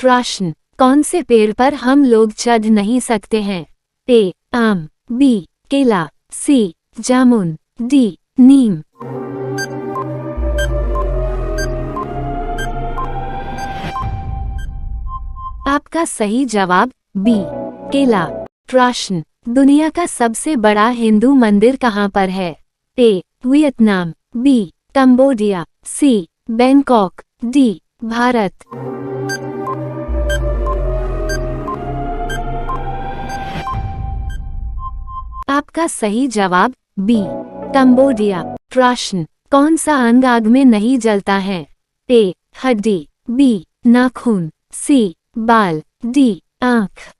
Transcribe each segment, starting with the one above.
प्रश्न, कौन से पेड़ पर हम लोग चढ़ नहीं सकते हैं? ए. आम, बी. केला, सी. जामुन, डी. नीम। आपका सही जवाब बी. केला। प्रश्न, दुनिया का सबसे बड़ा हिंदू मंदिर कहाँ पर है? A. Vietnam, B. Cambodia, C. Bangkok, D. Bharat. आपका सही जवाब बी. कंबोडिया। प्रश्न, कौन सा अंग आग में नहीं जलता है? ए. हड्डी, बी. नाखून, सी. बाल, डी. आँख।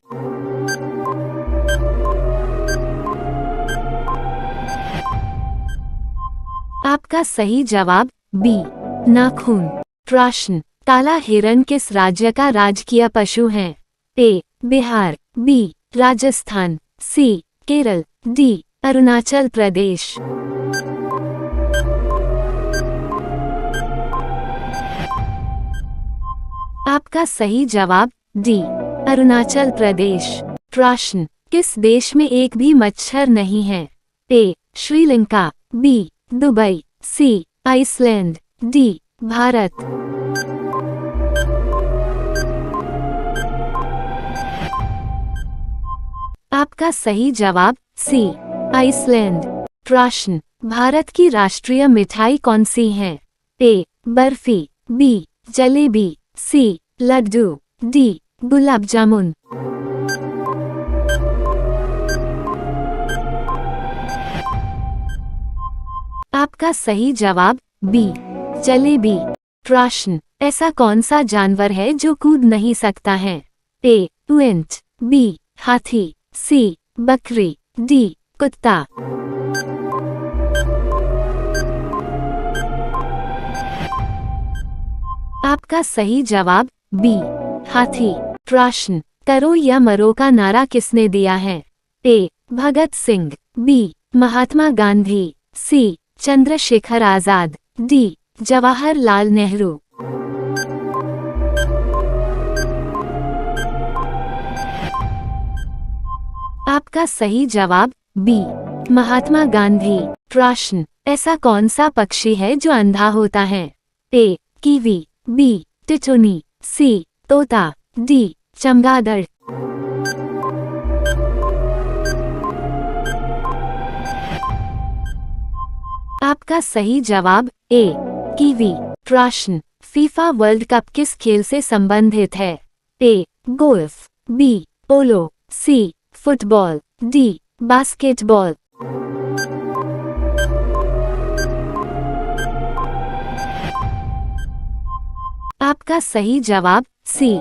आपका सही जवाब बी. नाखून। प्रश्न, काला हिरण किस राज्य का राजकीय पशु है? ए. बिहार, बी. राजस्थान, सी. केरल, डी. अरुणाचल प्रदेश। आपका सही जवाब डी. अरुणाचल प्रदेश। प्रश्न, किस देश में एक भी मच्छर नहीं है? A. Sri Lanka, B. Dubai, C. Iceland, D. Bharat. आपका सही जवाब सी. आइसलैंड। प्रश्न, भारत की राष्ट्रीय मिठाई कौन सी है? ए. बर्फी, बी. जलेबी, सी. लड्डू, डी. गुलाब जामुन। आपका सही जवाब बी. जलेबी। प्रश्न, ऐसा कौन सा जानवर है जो कूद नहीं सकता है? ए. ऊंट, बी. हाथी, सी. बकरी, डी. कुत्ता। आपका सही जवाब बी. हाथी। प्रश्न, करो या मरो का नारा किसने दिया है? ए. भगत सिंह, बी. महात्मा गांधी, सी. चंद्रशेखर आजाद, डी. जवाहरलाल नेहरू। आपका सही जवाब बी. महात्मा गांधी। प्रश्न, ऐसा कौन सा पक्षी है जो अंधा होता है? ए. Kiwi, B. टिटुनी, सी. तोता, डी. चमगादड़। आपका सही जवाब ए. कीवी। प्रश्न, फीफा वर्ल्ड कप किस खेल से संबंधित है? A. Golf, B. Polo, C. Football, D. Basketball. आपका सही जवाब सी.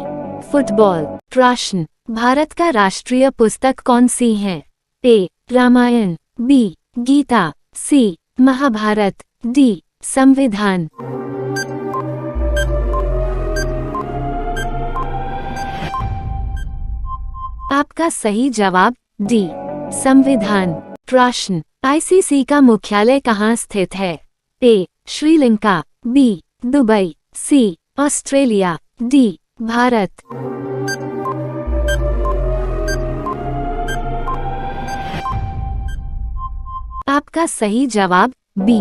फुटबॉल। प्रश्न, भारत का राष्ट्रीय पुस्तक कौन सी है? ए. रामायण, बी. गीता, सी. महाभारत, डी. संविधान। आपका सही जवाब डी. संविधान। प्रश्न, आईसीसी का मुख्यालय कहाँ स्थित है? A. Sri Lanka, B. Dubai, C. Australia, D. Bharat. आपका सही जवाब बी.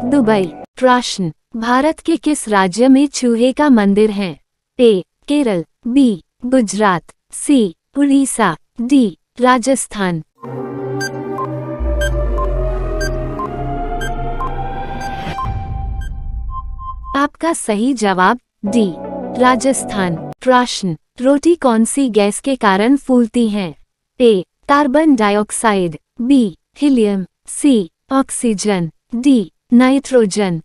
दुबई। प्रश्न, भारत के किस राज्य में चूहे का मंदिर है? ए. केरल, बी. गुजरात, सी. उड़ीसा, डी. राजस्थान। आपका सही जवाब डी. राजस्थान। प्रश्न, रोटी कौन सी गैस के कारण फूलती है? A. Carbon dioxide, B. Helium, C. Oxygen, D. Nitrogen.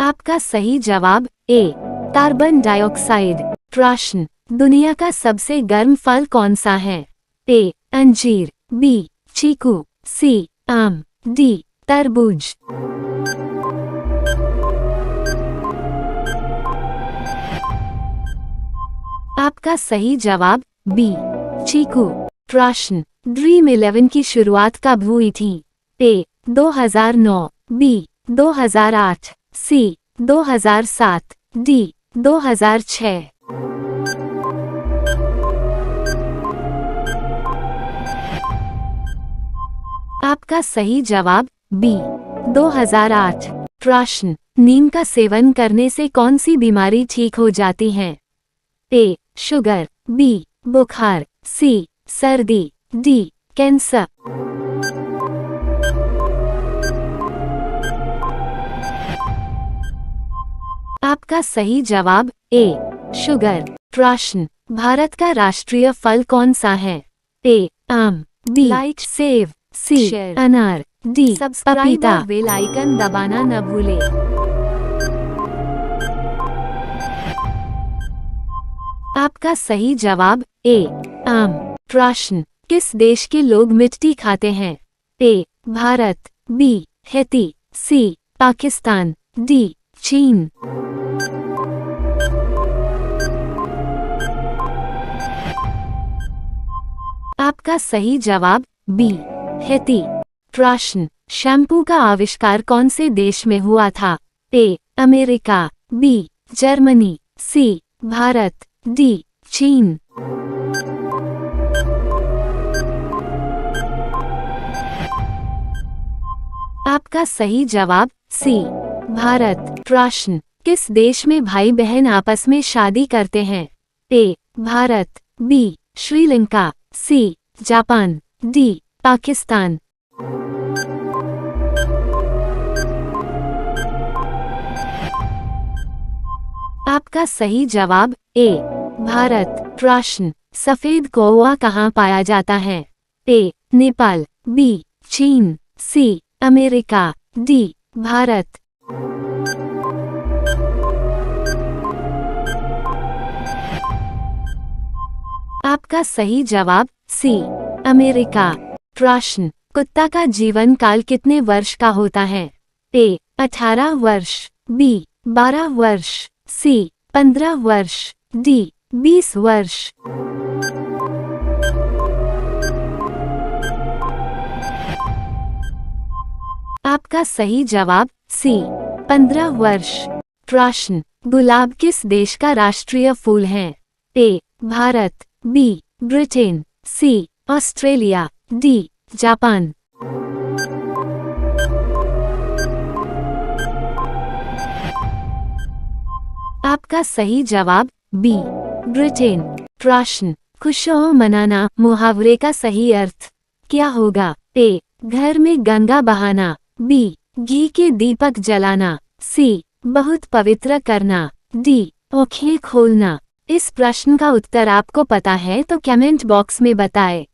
आपका सही जवाब ए. Carbon dioxide. प्रश्न, दुनिया का सबसे गर्म फल कौन सा है? ए. अंजीर, बी. चीकू, सी. आम, डी. तरबूज। आपका सही जवाब बी. चीकू। प्रश्न, ड्रीम 11 की शुरुआत कब हुई थी? ए. 2009, बी. 2008, सी 2007, डी 2006। आपका सही जवाब बी 2008। प्रश्न, नीम का सेवन करने से कौन सी बीमारी ठीक हो जाती है? ए. Sugar, B. बुखार, सी. सर्दी, डी. कैंसर। आपका सही जवाब ए. शुगर। प्रश्न, भारत का राष्ट्रीय फल कौन सा है? ए. आम, बी. लाइक सेब, सी. अनार, डी. पपीता। बेल आइकन दबाना न भूले। आपका सही जवाब ए. आम। प्रश्न, किस देश के लोग मिट्टी खाते हैं? A. Bharat, B. Haiti, C. Pakistan, D. चीन। आपका सही जवाब बी. हैती। प्रश्न, शैम्पू का आविष्कार कौन से देश में हुआ था? A. America, B. Germany, C. Bharat, D. चीन। आपका सही जवाब सी. भारत। प्रश्न, किस देश में भाई बहन आपस में शादी करते हैं? A. Bharat, B. Sri Lanka, C. Japan, D. Pakistan. आपका सही जवाब ए. भारत। प्रश्न, सफेद कौवा कहाँ पाया जाता है? ए. नेपाल, बी. चीन, सी. America, D. भारत। आपका सही जवाब सी. अमेरिका। प्रश्न, कुत्ता का जीवन काल कितने वर्ष का होता है? ए. 18 वर्ष, बी. 12 वर्ष, सी. 15 वर्ष, डी. 20 वर्ष। आपका सही जवाब सी. 15 वर्ष। प्रश्न, गुलाब किस देश का राष्ट्रीय फूल है? A. Bharat, B. Britain, C. Australia, D. Japan. आपका सही जवाब बी. ब्रिटेन। प्रश्न, खुशहाल मनाना मुहावरे का सही अर्थ क्या होगा? ए. घर में गंगा बहाना, बी. घी के दीपक जलाना, सी. बहुत पवित्र करना, डी. आँखें खोलना। इस प्रश्न का उत्तर आपको पता है तो कमेंट बॉक्स में बताएं।